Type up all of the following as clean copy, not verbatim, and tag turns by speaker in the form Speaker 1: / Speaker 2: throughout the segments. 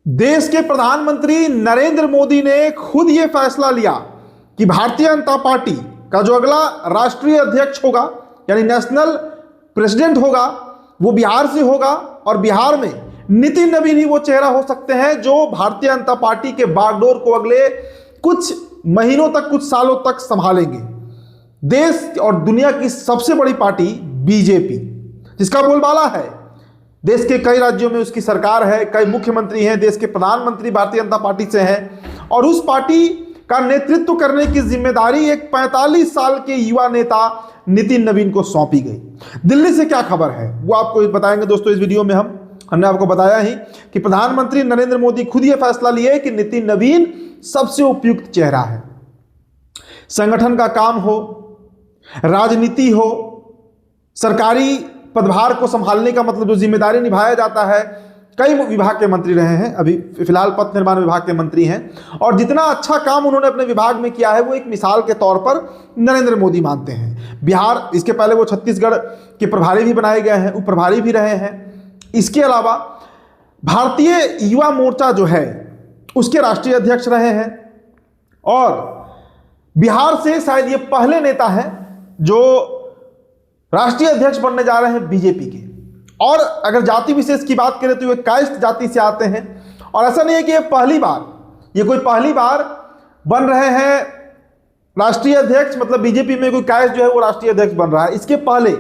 Speaker 1: देश के प्रधानमंत्री नरेंद्र मोदी ने खुद यह फैसला लिया कि भारतीय जनता पार्टी का जो अगला राष्ट्रीय अध्यक्ष होगा यानी नेशनल प्रेसिडेंट होगा वो बिहार से होगा और बिहार में नितिन नवीन ही वो चेहरा हो सकते हैं जो भारतीय जनता पार्टी के बागडोर को अगले कुछ महीनों तक, कुछ सालों तक संभालेंगे। देश और दुनिया की सबसे बड़ी पार्टी बीजेपी, जिसका बोलबाला है, देश के कई राज्यों में उसकी सरकार है, कई मुख्यमंत्री हैं, देश के प्रधानमंत्री भारतीय जनता पार्टी से हैं और उस पार्टी का नेतृत्व करने की जिम्मेदारी एक 45 साल के युवा नेता नितिन नवीन को सौंपी गई। दिल्ली से क्या खबर है वो आपको बताएंगे दोस्तों इस वीडियो में। हमने आपको बताया ही कि प्रधानमंत्री नरेंद्र मोदी खुद यह फैसला लिए कि नितिन नवीन सबसे उपयुक्त चेहरा है। संगठन का काम हो, राजनीति हो, सरकारी पदभार को संभालने का मतलब जो जिम्मेदारी निभाया जाता है, कई विभाग के मंत्री रहे हैं, अभी फिलहाल पथ निर्माण विभाग के मंत्री हैं और जितना अच्छा काम उन्होंने अपने विभाग में किया है वो एक मिसाल के तौर पर नरेंद्र मोदी मानते हैं। बिहार, इसके पहले वो छत्तीसगढ़ के प्रभारी भी बनाए गए हैं, उप प्रभारी भी रहे हैं। इसके अलावा भारतीय युवा मोर्चा जो है उसके राष्ट्रीय अध्यक्ष रहे हैं और बिहार से शायद ये पहले नेता हैं जो राष्ट्रीय अध्यक्ष बनने जा रहे हैं बीजेपी के। और अगर जाति विशेष की बात करें तो वे कायस्थ जाति से आते हैं और ऐसा नहीं है कि ये कोई पहली बार बन रहे हैं राष्ट्रीय अध्यक्ष, मतलब बीजेपी में कोई कायस्थ जो है वो राष्ट्रीय अध्यक्ष बन रहा है। इसके पहले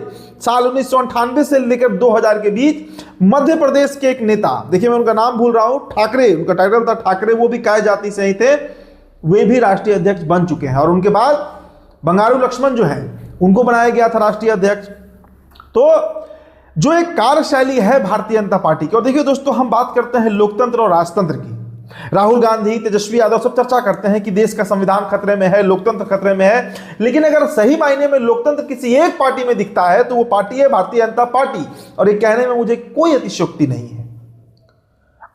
Speaker 1: साल 1998 से लेकर 2000 के बीच मध्य प्रदेश के एक नेता, देखिए मैं उनका नाम भूल रहा हूं, ठाकरे, उनका टाइटल था ठाकरे, वो भी कायस्थ जाति से ही थे, वे भी राष्ट्रीय अध्यक्ष बन चुके हैं। और उनके बाद बंगारू लक्ष्मण जो है उनको बनाया गया था राष्ट्रीय अध्यक्ष। तो जो एक कार्यशैली है भारतीय जनता पार्टी की, और देखिए दोस्तों हम बात करते हैं लोकतंत्र और राजतंत्र की। राहुल गांधी, तेजस्वी यादव सब चर्चा करते हैं कि देश का संविधान खतरे में है, लोकतंत्र खतरे में है, लेकिन अगर सही मायने में लोकतंत्र किसी एक पार्टी में दिखता है तो वो पार्टी है भारतीय जनता पार्टी। और ये कहने में मुझे कोई अतिशयोक्ति नहीं है।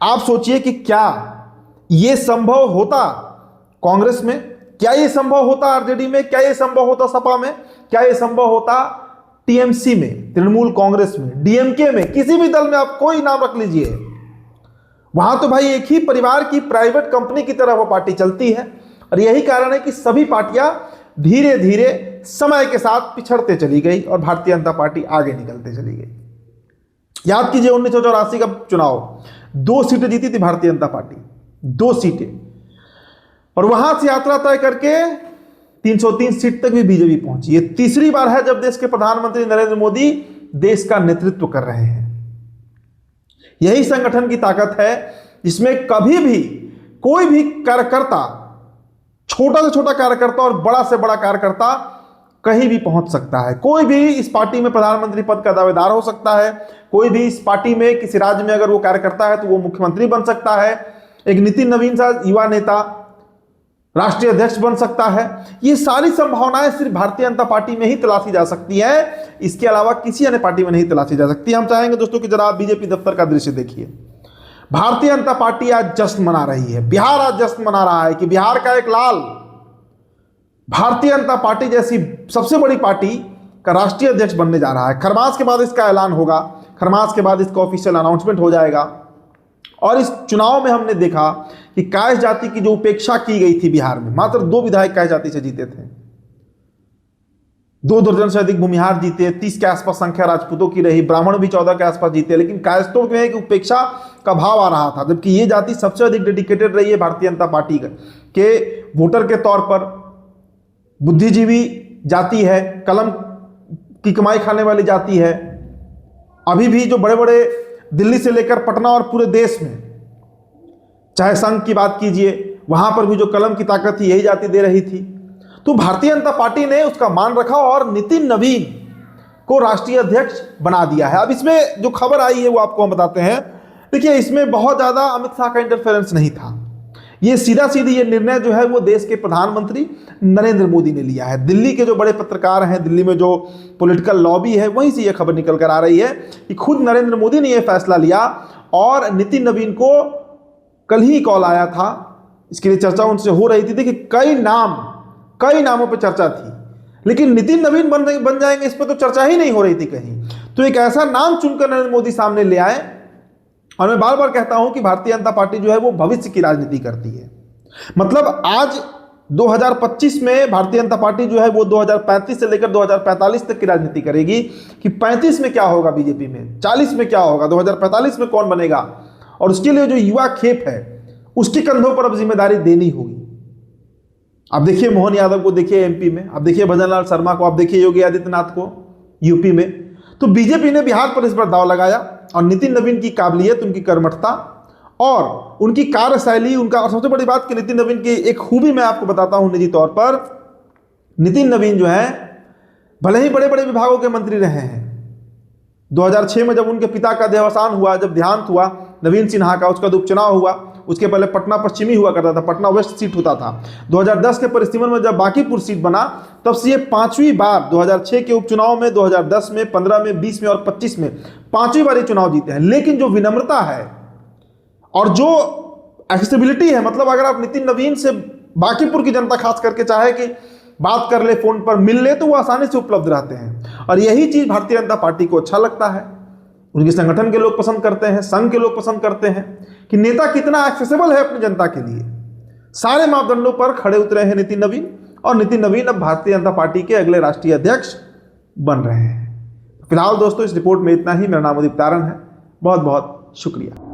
Speaker 1: आप सोचिए कि क्या ये संभव होता कांग्रेस में, क्या ये संभव होता आरजेडी में, क्या ये संभव होता सपा में, क्या ये संभव होता टीएमसी में, तृणमूल कांग्रेस में, डीएमके में, किसी भी दल में आप कोई नाम रख लीजिए, वहां तो भाई एक ही परिवार की प्राइवेट कंपनी की तरह वो पार्टी चलती है। और यही कारण है कि सभी पार्टियां धीरे धीरे समय के साथ पिछड़ते चली गई और भारतीय जनता पार्टी आगे निकलते चली गई। याद कीजिए 1984 का चुनाव, 2 सीटें जीती थी भारतीय जनता पार्टी, 2 सीटें, और वहां से यात्रा तय करके 303 सीट तक भी बीजेपी पहुंची। ये तीसरी बार है जब देश के प्रधानमंत्री नरेंद्र मोदी देश का नेतृत्व कर रहे हैं। यही संगठन की ताकत है जिसमें कभी भी कोई भी कार्यकर्ता, छोटा से छोटा कार्यकर्ता और बड़ा से बड़ा कार्यकर्ता कहीं भी पहुंच सकता है। कोई भी इस पार्टी में प्रधानमंत्री पद का दावेदार हो सकता है, कोई भी इस पार्टी में किसी राज्य में अगर वो कार्यकर्ता है तो वो मुख्यमंत्री बन सकता है, एक नितिन नवीन सा युवा नेता राष्ट्रीय अध्यक्ष बन सकता है। ये सारी संभावनाएं सिर्फ भारतीय जनता पार्टी में ही तलाशी जा सकती है, इसके अलावा किसी अन्य पार्टी में नहीं तलाशी जा सकती। हम चाहेंगे दोस्तों कि जरा आप बीजेपी दफ्तर का दृश्य देखिए। भारतीय जनता पार्टी आज जश्न मना रही है, बिहार आज जश्न मना रहा है कि बिहार का एक लाल भारतीय जनता पार्टी जैसी सबसे बड़ी पार्टी का राष्ट्रीय अध्यक्ष बनने जा रहा है। खरमास के बाद इसका ऐलान होगा, खरमास के बाद इसका ऑफिशियल अनाउंसमेंट हो जाएगा। और इस चुनाव में हमने देखा कि कायस्थ जाति की जो उपेक्षा की गई थी बिहार में, मात्र 2 विधायक कायस्थ जाति से जीते थे, 2 दर्जन से अधिक भूमिहार जीते, 30 के आसपास संख्या राजपूतों की रही, ब्राह्मण भी 14 के आसपास जीते, लेकिन कायस्थों में एक उपेक्षा का भाव आ रहा था, जबकि ये जाति सबसे अधिक डेडिकेटेड रही है भारतीय जनता पार्टी के वोटर के तौर पर। बुद्धिजीवी जाति है, कलम की कमाई खाने वाली जाति है। अभी भी जो बड़े बड़े दिल्ली से लेकर पटना और पूरे देश में, चाहे संघ की बात कीजिए, वहां पर भी जो कलम की ताकत थी यही जाति दे रही थी। तो भारतीय जनता पार्टी ने उसका मान रखा और नितिन नवीन को राष्ट्रीय अध्यक्ष बना दिया है। अब इसमें जो खबर आई है वो आपको हम बताते हैं। देखिए इसमें बहुत ज्यादा अमित शाह का इंटरफेरेंस नहीं था, ये सीधा सीधी ये निर्णय जो है वो देश के प्रधानमंत्री नरेंद्र मोदी ने लिया है। दिल्ली के जो बड़े पत्रकार हैं, दिल्ली में जो पॉलिटिकल लॉबी है, वहीं से ये खबर निकल कर आ रही है कि खुद नरेंद्र मोदी ने यह फैसला लिया। और नितिन नवीन को कल ही कॉल आया था, इसके लिए चर्चा उनसे हो रही थी। देखिए कई नामों पर चर्चा थी, लेकिन नितिन नवीन बन जाएंगे इस पर तो चर्चा ही नहीं हो रही थी कहीं। तो एक ऐसा नाम चुनकर नरेंद्र मोदी सामने ले आए और मैं बार बार कहता हूं कि भारतीय जनता पार्टी जो है वो भविष्य की राजनीति करती है। मतलब आज 2025 में भारतीय जनता पार्टी जो है वो 2035 से लेकर 2045 तक की राजनीति करेगी कि 35 में क्या होगा बीजेपी में, 40 में क्या होगा, 2045 में कौन बनेगा, और उसके लिए जो युवा खेप है उसके कंधों पर अब जिम्मेदारी देनी होगी। आप देखिए मोहन यादव को, देखिए एमपी में, आप देखिए भजन लाल शर्मा को, आप देखिए योगी आदित्यनाथ को यूपी में। तो बीजेपी ने बिहार पर इस पर दाव लगाया और नितिन नवीन की काबिलियत, उनकी कर्मठता और उनकी कार्यशैली, उनका, और सबसे बड़ी बात कि नितिन नवीन की एक खूबी मैं आपको बताता हूं निजी तौर पर। नितिन नवीन जो है भले ही बड़े बड़े विभागों के मंत्री रहे हैं, 2006 में जब उनके पिता का देहावसान हुआ, जब देहांत हुआ नवीन सिन्हा का, उसका उपचुनाव हुआ, उसके पहले पटना पश्चिमी हुआ करता था, पटना वेस्ट सीट होता था। 2010 के परिसीमन में जब बांकीपुर सीट बना तब से ये 5वीं बार, 2006 के उपचुनाव में, 2010 में, 15 में, 20 में और 25 में 5वीं बार ये चुनाव जीते हैं। लेकिन जो विनम्रता है और जो एक्सेसिबिलिटी है, मतलब अगर आप नितिन नवीन से बांकीपुर की जनता खास करके चाहे कि बात कर ले, फोन पर मिल ले, तो वो आसानी से उपलब्ध रहते हैं। और यही चीज भारतीय जनता पार्टी को अच्छा लगता है, उनके संगठन के लोग पसंद करते हैं, संघ के लोग पसंद करते हैं कि नेता कितना एक्सेसिबल है अपनी जनता के लिए। सारे मापदंडों पर खड़े उतरे हैं नितिन नवीन, और नितिन नवीन अब भारतीय जनता पार्टी के अगले राष्ट्रीय अध्यक्ष बन रहे हैं। फिलहाल दोस्तों इस रिपोर्ट में इतना ही। मेरा नाम उदित तारण है, बहुत बहुत शुक्रिया।